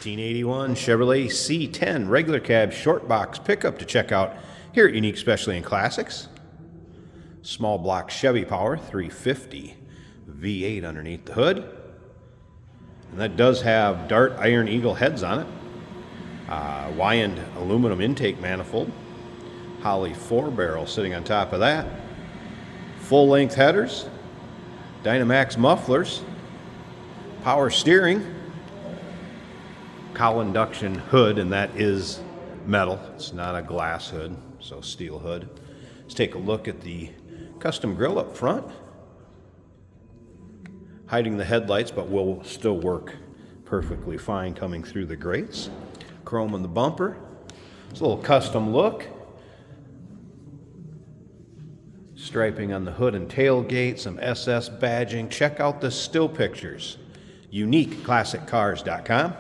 1981 Chevrolet C10 regular cab short box pickup to check out here at Unique Specialty and Classics. Small block Chevy power, 350 V8 underneath the hood. And that does have Dart Iron Eagle heads on it. Wyand aluminum intake manifold. Holley 4-barrel sitting on top of that. Full-length headers. Dynamax mufflers. Power steering. Cowl induction hood, and that is metal. It's not a glass hood, so steel hood. Let's take a look at the custom grille up front. Hiding the headlights, but will still work perfectly fine coming through the grates. Chrome in the bumper. It's a little custom look. Striping on the hood and tailgate, some SS badging. Check out the still pictures. UniqueClassicCars.com.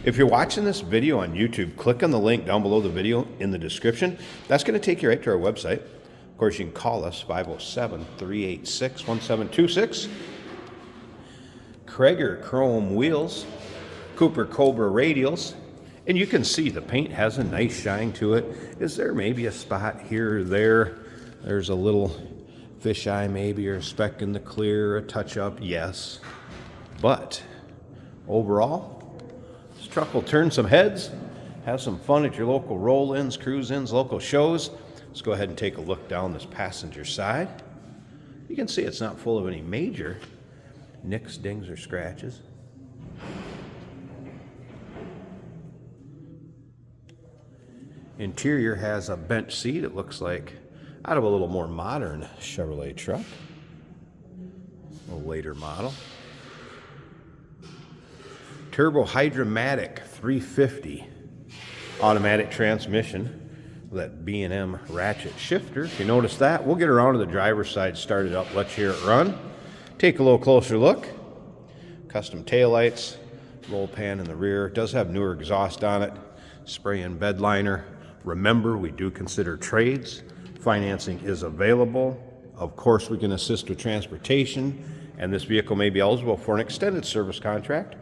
If you're watching this video on YouTube, click on the link down below the video in the description. That's going to take you right to our website. Of course, you can call us, 507-386-1726. Krager chrome wheels, Cooper Cobra radials, and you can see the paint has a nice shine to it. Is there maybe a spot here or there? There's a little fisheye maybe, or a speck in the clear, a touch-up, yes. But overall, this truck will turn some heads, have some fun at your local roll-ins, cruise-ins, local shows. Let's go ahead and take a look down this passenger side. You can see it's not full of any major nicks, dings, or scratches. Interior has a bench seat. It looks like out of a little more modern Chevrolet truck. A later model. Turbo Hydromatic 350 automatic transmission with that B&M ratchet shifter. If you notice that, we'll get around to the driver's side, start it up, let you hear it run. Take a little closer look. Custom taillights, roll pan in the rear. It does have newer exhaust on it. Spray-in bed liner. Remember, we do consider trades. Financing is available. Of course, we can assist with transportation, and this vehicle may be eligible for an extended service contract.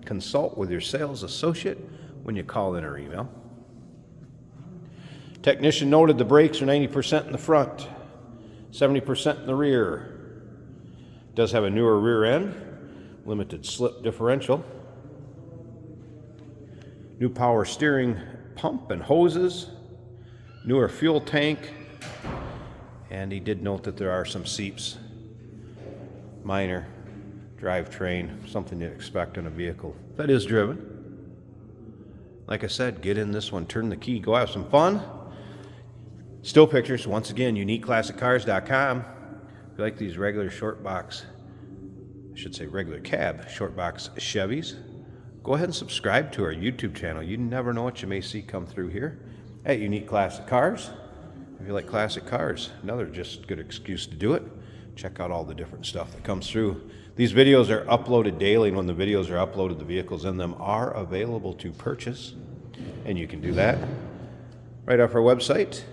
Consult with your sales associate when you call in or email. Technician noted the brakes are 90% in the front, 70% in the rear. Does have a newer rear end, limited slip differential. New power steering pump and hoses, newer fuel tank, and he did note that there are some seeps, minor drivetrain, something you'd expect in a vehicle that is driven. Like I said, get in this one, turn the key, go have some fun. Still pictures, once again, UniqueClassicCars.com. If you like these regular short box, I should say regular cab short box Chevys, go ahead and subscribe to our YouTube channel. You never know what you may see come through here at Unique Classic Cars. If you like classic cars, another just good excuse to do it. Check out all the different stuff that comes through. These videos are uploaded daily, and when the videos are uploaded, the vehicles in them are available to purchase. And you can do that right off our website,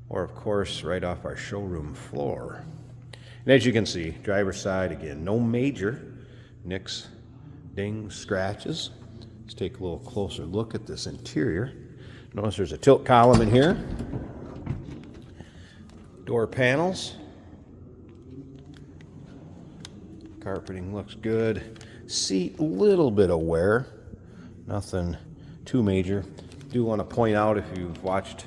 or of course, right off our showroom floor. And as you can see, driver's side, again, no major nicks, dings, scratches. Let's take a little closer look at this interior. Notice there's a tilt column in here. Door panels. Carpeting looks good. Seat, a little bit of wear. Nothing too major. Do want to point out, if you've watched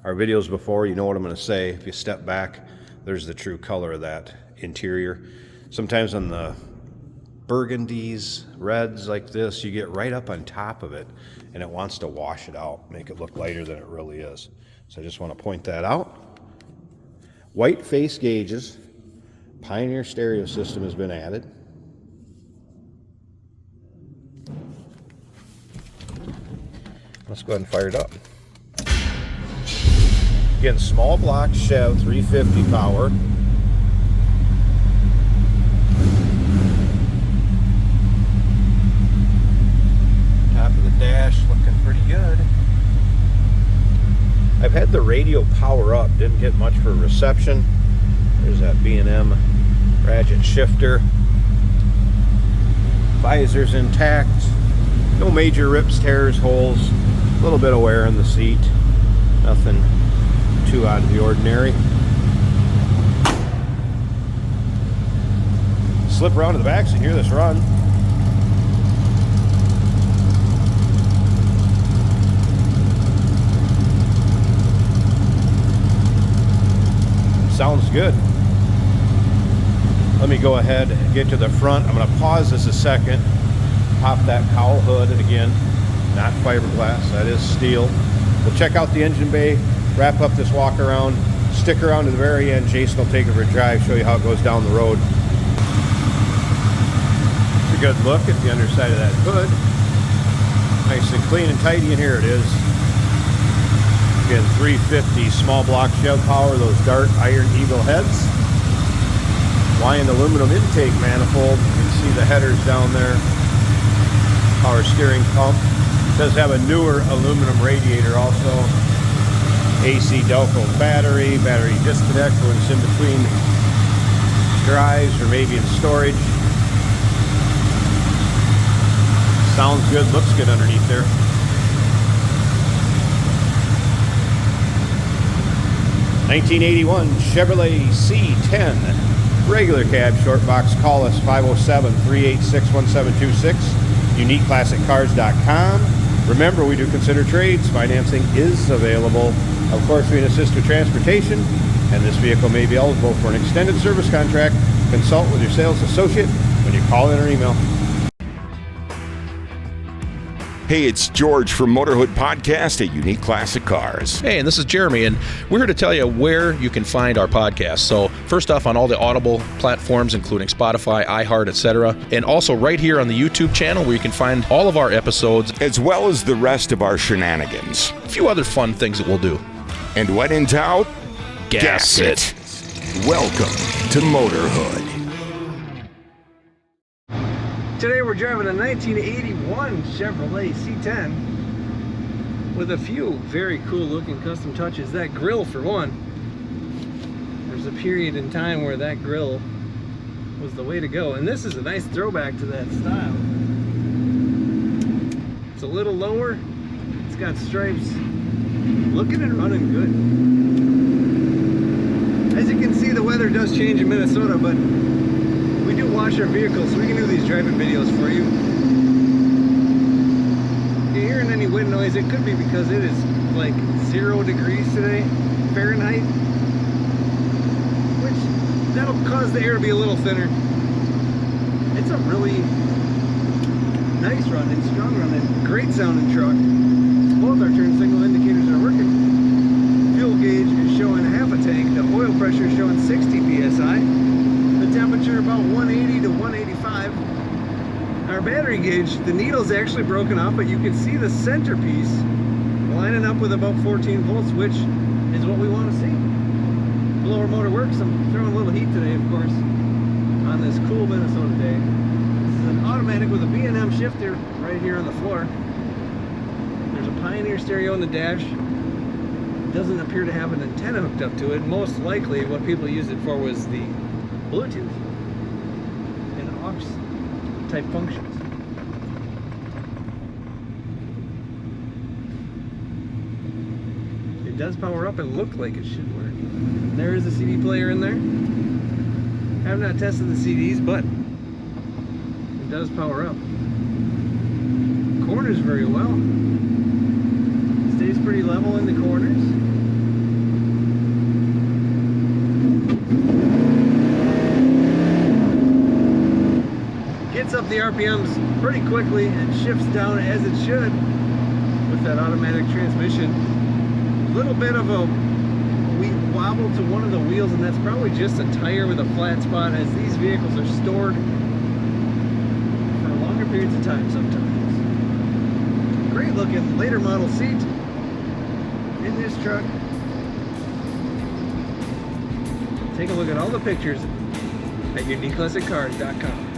our videos before, you know what I'm going to say. If you step back, there's the true color of that interior. Sometimes on the burgundies, reds like this, you get right up on top of it and it wants to wash it out, make it look lighter than it really is. So I just want to point that out. White face gauges. Pioneer stereo system has been added. Let's go ahead and fire it up. Again, small block Chev 350 power. Top of the dash looking pretty good. I've had the radio power up, didn't get much for reception. There's that B&M ratchet shifter. Visor's intact. No major rips, tears, holes. A little bit of wear in the seat. Nothing too out of the ordinary. Slip around to the back so you can hear this run. Sounds good. Let me go ahead and get to the front. I'm going to pause this a second. Pop that cowl hood, and again, not fiberglass, that is steel. We'll check out the engine bay, wrap up this walk around, stick around to the very end. Jason will take it for a drive, show you how it goes down the road. It's a good look at the underside of that hood. Nice and clean and tidy, and here it is. Again, 350 small block Chev power, those Dart Iron Eagle heads. Lined aluminum intake manifold. You can see the headers down there. Power steering pump. It does have a newer aluminum radiator also. AC Delco battery disconnect when it's in between drives or maybe in storage. Sounds good, looks good underneath there. '81 Chevrolet C10. Regular cab, short box. Call us 507-386-1726. UniqueClassicCars.com. Remember, we do consider trades. Financing is available. Of course, we can assist with transportation, and this vehicle may be eligible for an extended service contract. Consult with your sales associate when you call in or email. Hey, it's George from Motorhood Podcast at Unique Classic Cars. Hey, and this is Jeremy, and we're here to tell you where you can find our podcast. So first off, on all the Audible platforms, including Spotify, iHeart, etc., and also right here on the YouTube channel where you can find all of our episodes, as well as the rest of our shenanigans. A few other fun things that we'll do. And when in doubt, gas it. Welcome to Motorhood. Today we're driving a 1981 Chevrolet C10 with a few very cool looking custom touches. That grille for one. There's a period in time where that grille was the way to go, and this is a nice throwback to that style. It's a little lower, it's got stripes, looking and running good. As you can see, the weather does change in Minnesota, but we do wash our vehicles, so we can do these driving videos for you. If you're hearing any wind noise, it could be because it is like 0 degrees today, Fahrenheit, which that'll cause the air to be a little thinner. It's a really nice running, strong running, great sounding truck. Both our turn signal indicators are working. Fuel gauge is showing half a tank. The oil pressure is showing 60 psi. Temperature about 180 to 185. Our battery gauge, the needle's actually broken off, but you can see the centerpiece lining up with about 14 volts, which is what we want to see. Blower motor works. I'm throwing a little heat today, of course, on this cool Minnesota day. This is an automatic with a B&M shifter right here on the floor. There's a Pioneer stereo in the dash. It doesn't appear to have an antenna hooked up to it. Most likely what people used it for was the Bluetooth and aux type functions. It does power up and look like it should work. There is a CD player in there. I have not tested the CDs, but it does power up. Corners very well. Stays pretty level in the corners. Gets up the RPMs pretty quickly and shifts down as it should with that automatic transmission. A little bit of a wobble to one of the wheels, and that's probably just a tire with a flat spot, as these vehicles are stored for longer periods of time sometimes. Great looking later model seat in this truck. Take a look at all the pictures at UniqueClassicCars.com.